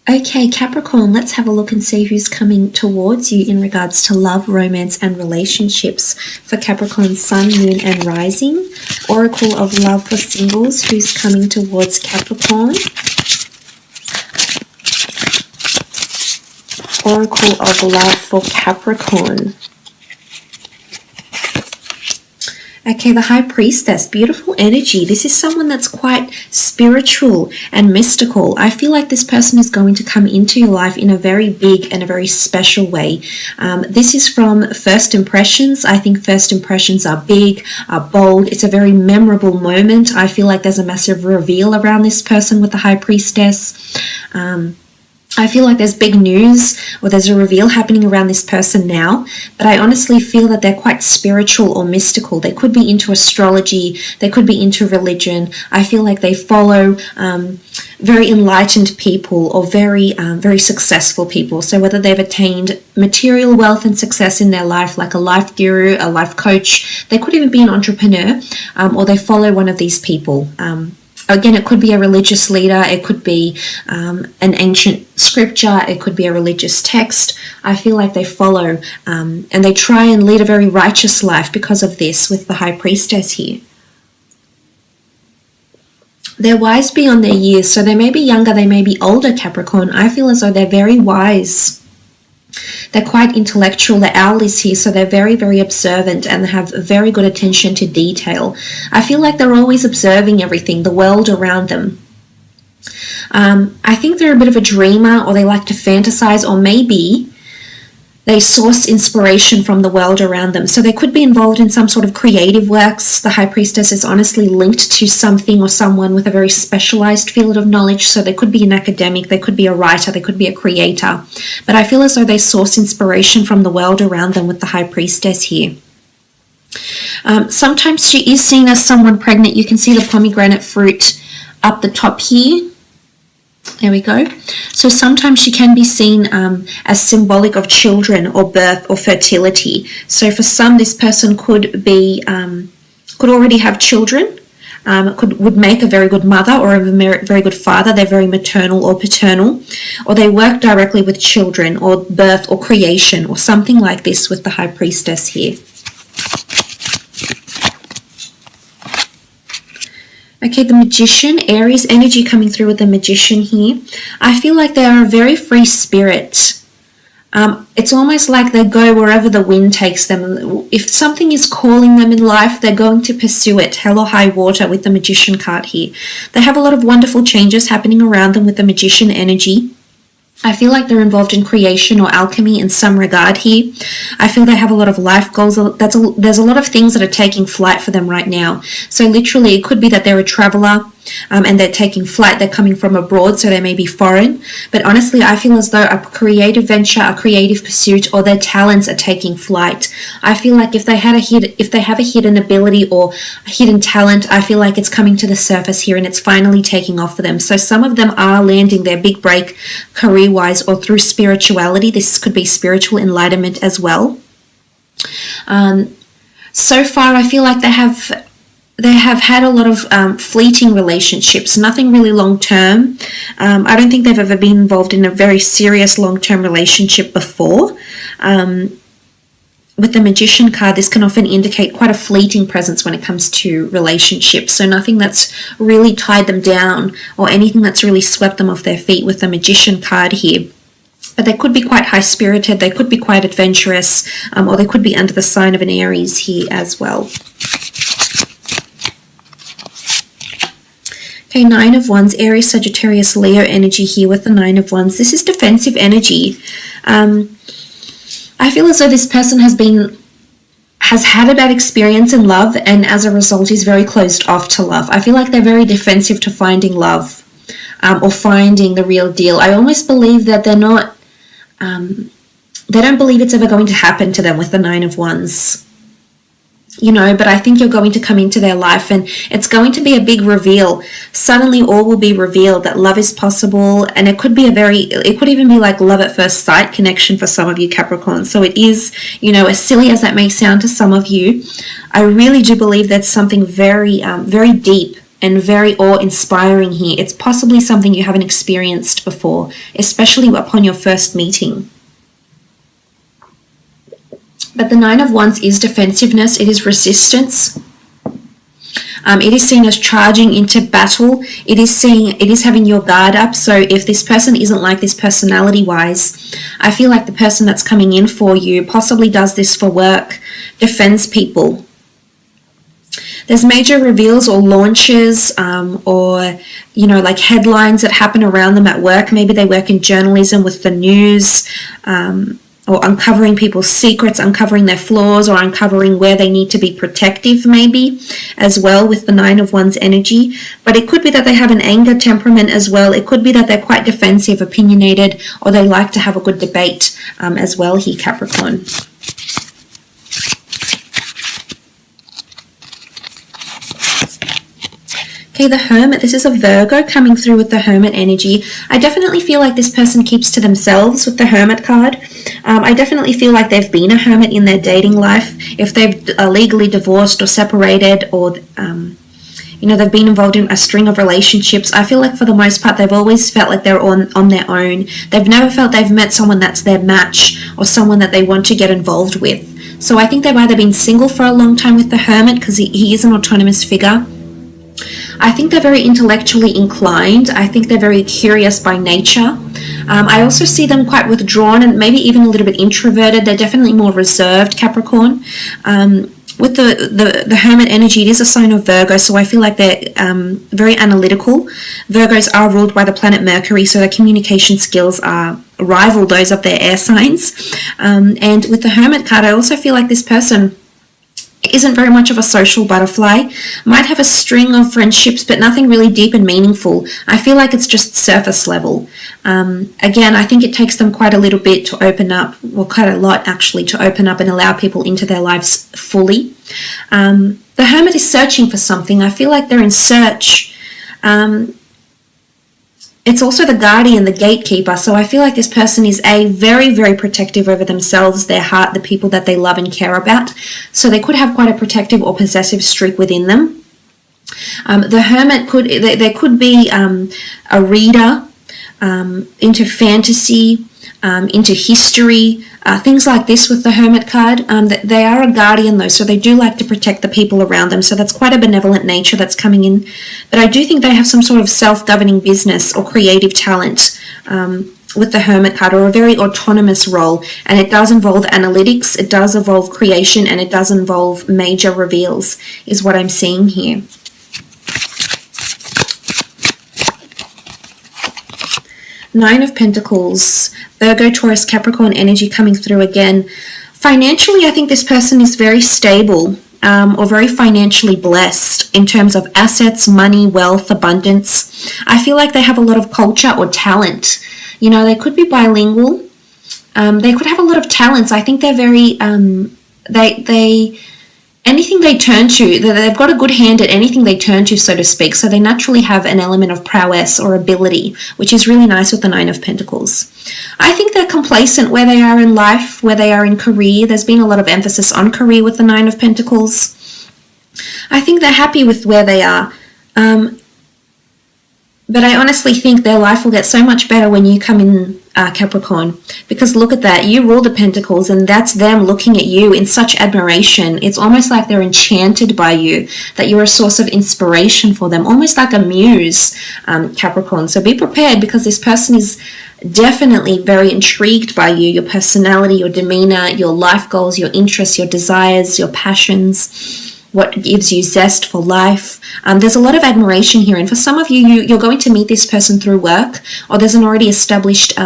Okay, Capricorn, let's have a look and see who's coming towards you in regards to love, romance, and relationships for Capricorn, Sun, Moon, and Rising. Oracle of Love for singles, who's coming towards Capricorn. Oracle of Love for Capricorn. Okay, the High Priestess, beautiful energy. This is someone that's quite spiritual and mystical. I feel like this person is going to come into your life in a very big and a very special way. This is from first impressions. I think first impressions are big, are bold. It's a very memorable moment. I feel like there's a massive reveal around this person with the High Priestess. I feel like there's big news or there's a reveal happening around this person now, but I honestly feel that they're quite spiritual or mystical. They could be into astrology, they could be into religion. I feel like they follow very enlightened people or very successful people. So whether they've attained material wealth and success in their life, like a life guru, a life coach, they could even be an entrepreneur, or they follow one of these people. Again, it could be a religious leader, it could be an ancient scripture, it could be a religious text. I feel like they follow and they try and lead a very righteous life because of this with the High Priestess here. They're wise beyond their years, so they may be younger, they may be older, Capricorn. I feel as though they're very wise. They're quite intellectual. The owl is here, so they're very, very observant and have very good attention to detail. I feel like they're always observing everything, the world around them. I think they're a bit of a dreamer, or they like to fantasize, or maybe they source inspiration from the world around them. So they could be involved in some sort of creative works. The High Priestess is honestly linked to something or someone with a very specialized field of knowledge. So they could be an academic, they could be a writer, they could be a creator. But I feel as though they source inspiration from the world around them with the High Priestess here. Sometimes she is seen as someone pregnant. You can see the pomegranate fruit up the top here. There we go. So sometimes she can be seen as symbolic of children or birth or fertility. So for some, this person could be could already have children, would make a very good mother or a very good father. They're very maternal or paternal, or they work directly with children or birth or creation or something like this with the High Priestess here. Okay, the Magician, Aries energy coming through with the Magician here. I feel like they are a very free spirit. It's almost like they go wherever the wind takes them. If something is calling them in life, they're going to pursue it, hell or high water, with the Magician card here. They have a lot of wonderful changes happening around them with the Magician energy. I feel like they're involved in creation or alchemy in some regard here. I feel they have a lot of life goals. There's a lot of things that are taking flight for them right now. So literally it could be that they're a traveler and they're taking flight. They're coming from abroad, so they may be foreign. But honestly, I feel as though a creative venture, a creative pursuit, or their talents are taking flight. I feel like if they have a hidden ability or a hidden talent, I feel like it's coming to the surface here and it's finally taking off for them. So some of them are landing their big break career-wise or through spirituality. This could be spiritual enlightenment as well. So far, I feel like they have had a lot of fleeting relationships, nothing really long-term. I don't think they've ever been involved in a very serious long-term relationship before. With the Magician card, this can often indicate quite a fleeting presence when it comes to relationships. So nothing that's really tied them down or anything that's really swept them off their feet with the Magician card here. But they could be quite high-spirited, they could be quite adventurous, or they could be under the sign of an Aries here as well. Okay, Nine of Wands, Aries, Sagittarius, Leo energy here with the Nine of Wands. This is defensive energy. I feel as though this person has had a bad experience in love and as a result is very closed off to love. I feel like they're very defensive to finding love or finding the real deal. I almost believe that they're not, they don't believe it's ever going to happen to them with the Nine of Wands. You know, but I think you're going to come into their life and it's going to be a big reveal. Suddenly all will be revealed that love is possible, and it could be it could even be like love at first sight connection for some of you Capricorn. So it is, you know, as silly as that may sound to some of you, I really do believe that's something very, very deep and very awe-inspiring here. It's possibly something you haven't experienced before, especially upon your first meeting. But the Nine of Wands is defensiveness. It is resistance. It is seen as charging into battle. It is having your guard up. So if this person isn't like this personality-wise, I feel like the person that's coming in for you possibly does this for work, defends people. There's major reveals or launches or, you know, like headlines that happen around them at work. Maybe they work in journalism with the news, or uncovering people's secrets, uncovering their flaws, or uncovering where they need to be protective, maybe, as well, with the Nine of Wands energy. But it could be that they have an anger temperament as well. It could be that they're quite defensive, opinionated, or they like to have a good debate as well here, Capricorn. Okay, the Hermit. This is a Virgo coming through with the Hermit energy. I definitely feel like this person keeps to themselves with the Hermit card. I definitely feel like they've been a hermit in their dating life. If they've legally divorced or separated, or you know, they've been involved in a string of relationships, I feel like for the most part they've always felt like they're on their own. They've never felt they've met someone that's their match or someone that they want to get involved with. So I think they've either been single for a long time with the Hermit, because he is an autonomous figure. I think they're very intellectually inclined. I think they're very curious by nature. I also see them quite withdrawn and maybe even a little bit introverted. They're definitely more reserved, Capricorn. With the Hermit energy, it is a sign of Virgo, so I feel like they're very analytical. Virgos are ruled by the planet Mercury, so their communication skills are rival those of their air signs. And with the Hermit card, I also feel like this person isn't very much of a social butterfly, might have a string of friendships, but nothing really deep and meaningful. I feel like it's just surface level. Again, I think it takes them quite a little bit to open up, well, quite a lot actually, to open up and allow people into their lives fully. The Hermit is searching for something. I feel like they're in search. It's also the guardian, the gatekeeper. So I feel like this person is very, very protective over themselves, their heart, the people that they love and care about. So they could have quite a protective or possessive streak within them. The Hermit there could be a reader into fantasy, into history, things like this with the Hermit card. They are a guardian though, so they do like to protect the people around them, so that's quite a benevolent nature that's coming in. But I do think they have some sort of self-governing business or creative talent with the Hermit card, or a very autonomous role, and it does involve analytics, it does involve creation, and it does involve major reveals, is what I'm seeing here. Nine of Pentacles, Virgo, Taurus, Capricorn energy coming through again. Financially, I think this person is very stable or very financially blessed in terms of assets, money, wealth, abundance. I feel like they have a lot of culture or talent. You know, they could be bilingual. They could have a lot of talents. I think they're very, anything they turn to, they've got a good hand at anything they turn to, so to speak. So they naturally have an element of prowess or ability, which is really nice with the Nine of Pentacles. I think they're complacent where they are in life, where they are in career. There's been a lot of emphasis on career with the Nine of Pentacles. I think they're happy with where they are. But I honestly think their life will get so much better when you come in, Capricorn, because look at that. You rule the Pentacles, and that's them looking at you in such admiration. It's almost like they're enchanted by you, that you're a source of inspiration for them, almost like a muse, Capricorn. So be prepared, because this person is definitely very intrigued by you, your personality, your demeanor, your life goals, your interests, your desires, your passions, what gives you zest for life. There's a lot of admiration here, and for some of you, you're going to meet this person through work, or there's an already established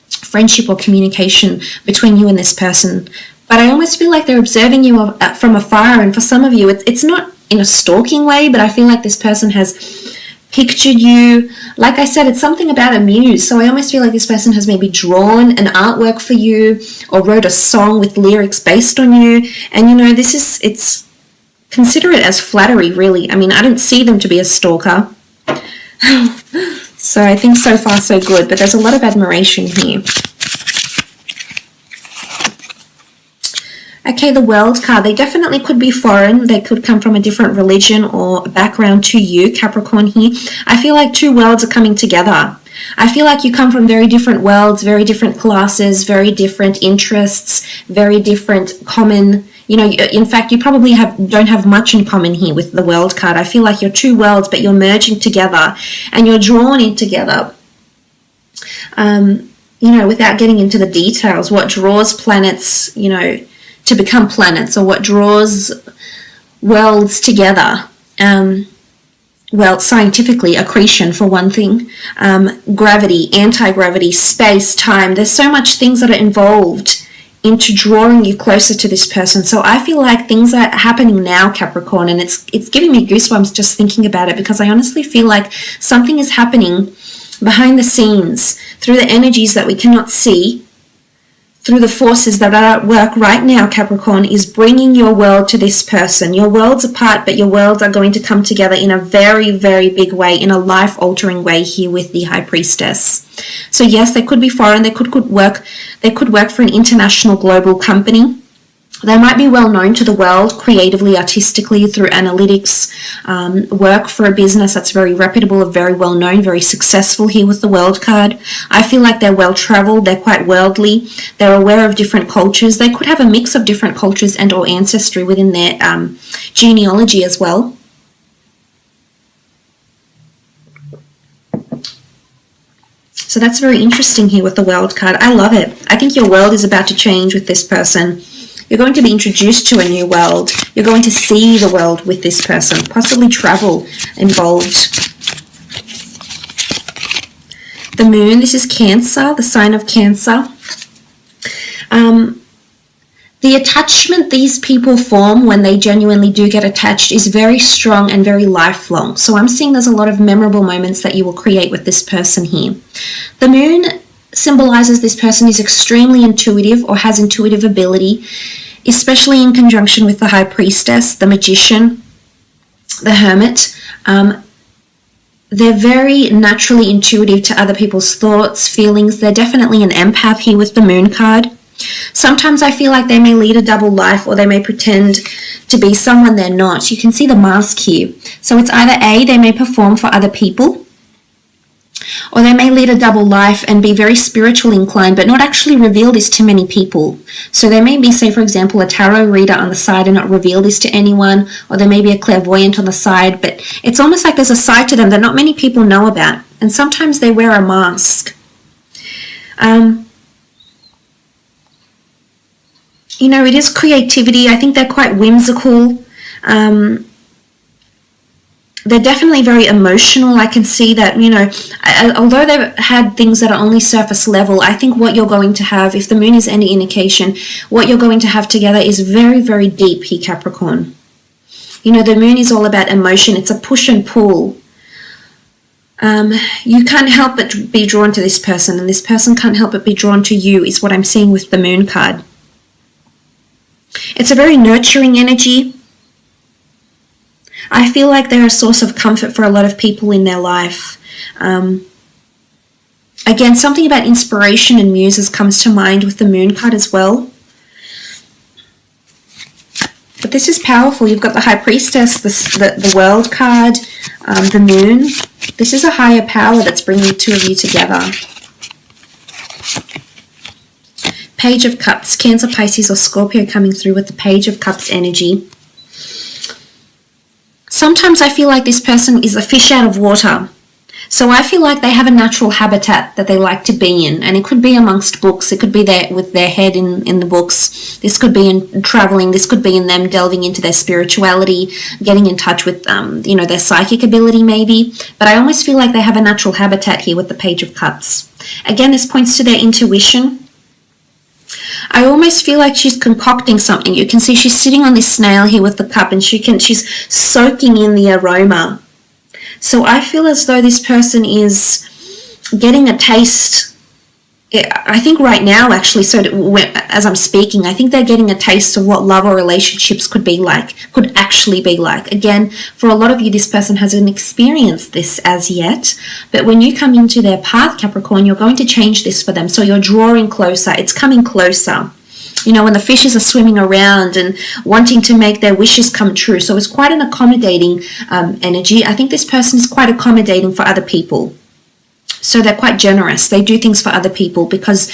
friendship or communication between you and this person. But I almost feel like they're observing you from afar, and for some of you, it's not in a stalking way, but I feel like this person has pictured you. Like I said, it's something about a muse, so I almost feel like this person has maybe drawn an artwork for you, or wrote a song with lyrics based on you, and you know, it's consider it as flattery, really. I mean, I don't see them to be a stalker. So I think so far so good, but there's a lot of admiration here. Okay, the World card, they definitely could be foreign. They could come from a different religion or background to you, Capricorn here. I feel like two worlds are coming together. I feel like you come from very different worlds, very different classes, very different interests, very different common, you know, in fact, you probably don't have much in common here with the World card. I feel like you're two worlds, but you're merging together and you're drawn in together. You know, without getting into the details, what draws planets, you know, to become planets, or what draws worlds together. Well, scientifically, accretion for one thing, gravity, anti-gravity, space, time. There's so much things that are involved into drawing you closer to this person. So I feel like things are happening now, Capricorn, and it's giving me goosebumps just thinking about it, because I honestly feel like something is happening behind the scenes through the energies that we cannot see, through the forces that are at work right now, Capricorn, is bringing your world to this person. Your worlds apart, but your worlds are going to come together in a very, very big way, in a life-altering way here with the High Priestess. So yes, they could be foreign, they could work for an international global company. They might be well known to the world creatively, artistically, through analytics, work for a business that's very reputable, very well known, very successful here with the World card. I feel like they're well traveled, they're quite worldly, they're aware of different cultures. They could have a mix of different cultures and or ancestry within their genealogy as well. So that's very interesting here with the World card. I love it. I think your world is about to change with this person. You're going to be introduced to a new world. You're going to see the world with this person, possibly travel involved. The Moon, this is Cancer, the sign of Cancer. The attachment these people form when they genuinely do get attached is very strong and very lifelong. So I'm seeing there's a lot of memorable moments that you will create with this person here. The Moon symbolizes this person is extremely intuitive or has intuitive ability, especially in conjunction with the High Priestess, the Magician, the Hermit. They're very naturally intuitive to other people's thoughts, feelings. They're definitely an empath here with the Moon card. Sometimes I feel like they may lead a double life, or they may pretend to be someone they're not. You can see the mask here. So it's either A, they may perform for other people, or they may lead a double life and be very spiritual inclined, but not actually reveal this to many people. So they may be, say, for example, a tarot reader on the side and not reveal this to anyone, or they may be a clairvoyant on the side, but it's almost like there's a side to them that not many people know about. And sometimes they wear a mask. You know, it is creativity. I think they're quite whimsical. They're definitely very emotional. I can see that, you know, although they've had things that are only surface level, I think what you're going to have, if the Moon is any indication, what you're going to have together is very, very deep here, Capricorn. You know, the Moon is all about emotion. It's a push and pull. You can't help but be drawn to this person, and this person can't help but be drawn to you, is what I'm seeing with the Moon card. It's a very nurturing energy. I feel like they're a source of comfort for a lot of people in their life. Again, something about inspiration and muses comes to mind with the Moon card as well. But this is powerful. You've got the High Priestess, the World card, the Moon. This is a higher power that's bringing the two of you together. Page of Cups, Cancer, Pisces, or Scorpio coming through with the Page of Cups energy. Sometimes I feel like this person is a fish out of water. So I feel like they have a natural habitat that they like to be in. And it could be amongst books. It could be there with their head in the books. This could be in traveling. This could be in them delving into their spirituality, getting in touch with, you know, their psychic ability maybe. But I almost feel like they have a natural habitat here with the Page of Cups. Again, this points to their intuition. I almost feel like she's concocting something. You can see she's sitting on this snail here with the cup, and she's soaking in the aroma. So I feel as though this person is getting a taste. I think right now, actually, so as I'm speaking, I think they're getting a taste of what love or relationships could actually be like. Again, for a lot of you, this person hasn't experienced this as yet, but when you come into their path, Capricorn, you're going to change this for them. So you're drawing closer. It's coming closer. you know, when the fishes are swimming around and wanting to make their wishes come true. So it's quite an accommodating energy. I think this person is quite accommodating for other people. So they're quite generous. They do things for other people because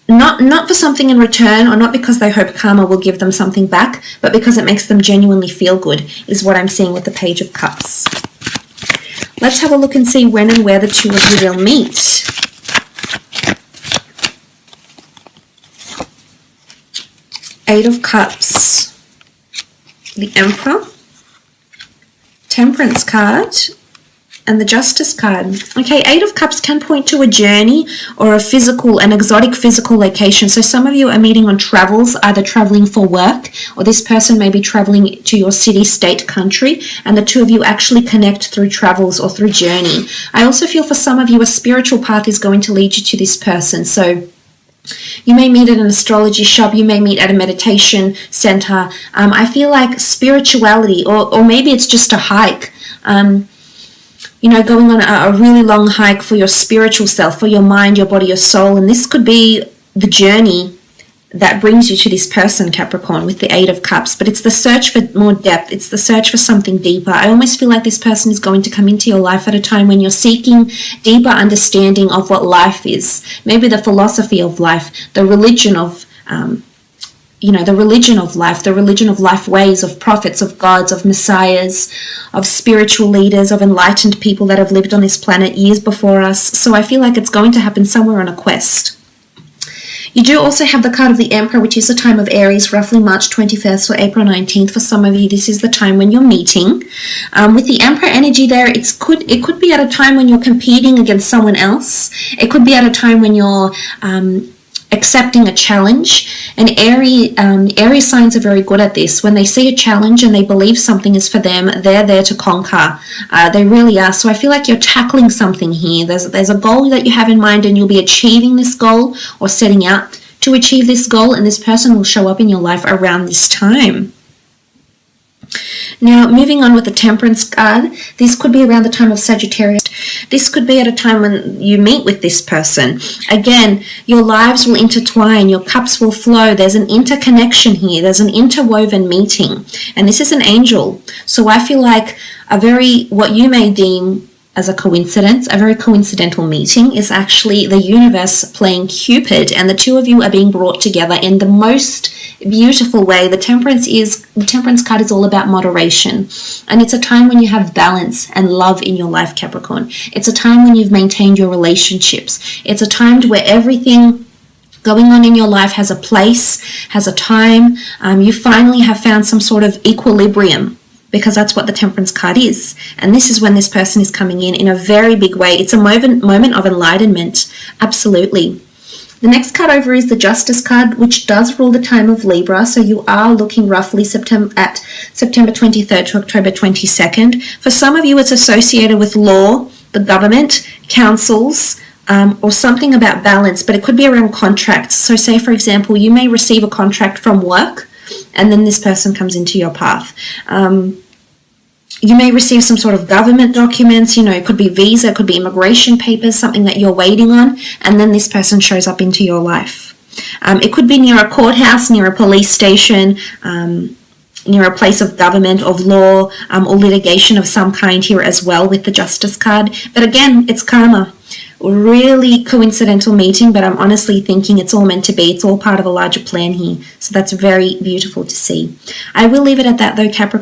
not for something in return, or not because they hope karma will give them something back, but because it makes them genuinely feel good, is what I'm seeing with the Page of Cups. Let's have a look and see when and where the two of you will meet. Eight of Cups, the Emperor, Temperance card, and the Justice card. Okay, Eight of Cups can point to a journey or an exotic physical location. So some of you are meeting on travels, either traveling for work, or this person may be traveling to your city, state, country, and the two of you actually connect through travels or through journey. I also feel for some of you a spiritual path is going to lead you to this person. So you may meet at an astrology shop, you may meet at a meditation center. I feel like spirituality, or maybe it's just a hike. You know, going on a really long hike for your spiritual self, for your mind, your body, your soul. And this could be the journey that brings you to this person, Capricorn, with the Eight of Cups. But it's the search for more depth. It's the search for something deeper. I almost feel like this person is going to come into your life at a time when you're seeking deeper understanding of what life is. Maybe the philosophy of life, the religion of the religion of life, the religion of life ways, of prophets, of gods, of messiahs, of spiritual leaders, of enlightened people that have lived on this planet years before us. So I feel like it's going to happen somewhere on a quest. You do also have the card of the Emperor, which is the time of Aries, roughly March 21st or April 19th. For some of you, this is the time when you're meeting. With the Emperor energy there, it could be at a time when you're competing against someone else. It could be at a time when you're accepting a challenge. And Aries signs are very good at this. When they see a challenge and they believe something is for them, they're there to conquer. They really are. So I feel like you're tackling something here. There's a goal that you have in mind, and you'll be achieving this goal or setting out to achieve this goal, and this person will show up in your life around this time. Now, moving on with the Temperance card, this could be around the time of Sagittarius. This could be at a time when you meet with this person. Again, your lives will intertwine, your cups will flow. There's an interconnection here. There's an interwoven meeting. And this is an angel. So I feel like what you may deem as a coincidence, a very coincidental meeting, is actually the universe playing Cupid, and the two of you are being brought together in the most beautiful way. The Temperance card is all about moderation, and it's a time when you have balance and love in your life, Capricorn. It's a time when you've maintained your relationships. It's a time where everything going on in your life has a place, has a time. You finally have found some sort of equilibrium, because that's what the Temperance card is. And this is when this person is coming in a very big way. It's a moment of enlightenment. Absolutely. The next card over is the Justice card, which does rule the time of Libra. So you are looking roughly at September 23rd to October 22nd. For some of you, it's associated with law, the government, councils, or something about balance, but it could be around contracts. So say, for example, you may receive a contract from work, and then this person comes into your path. You may receive some sort of government documents, it could be visa, it could be immigration papers, something that you're waiting on, and then this person shows up into your life. It could be near a courthouse, near a police station, near a place of government, of law, or litigation of some kind here as well with the Justice card. But again, it's karma. Really coincidental meeting, but I'm honestly thinking it's all meant to be. It's all part of a larger plan here. So that's very beautiful to see. I will leave it at that though, Capricorn.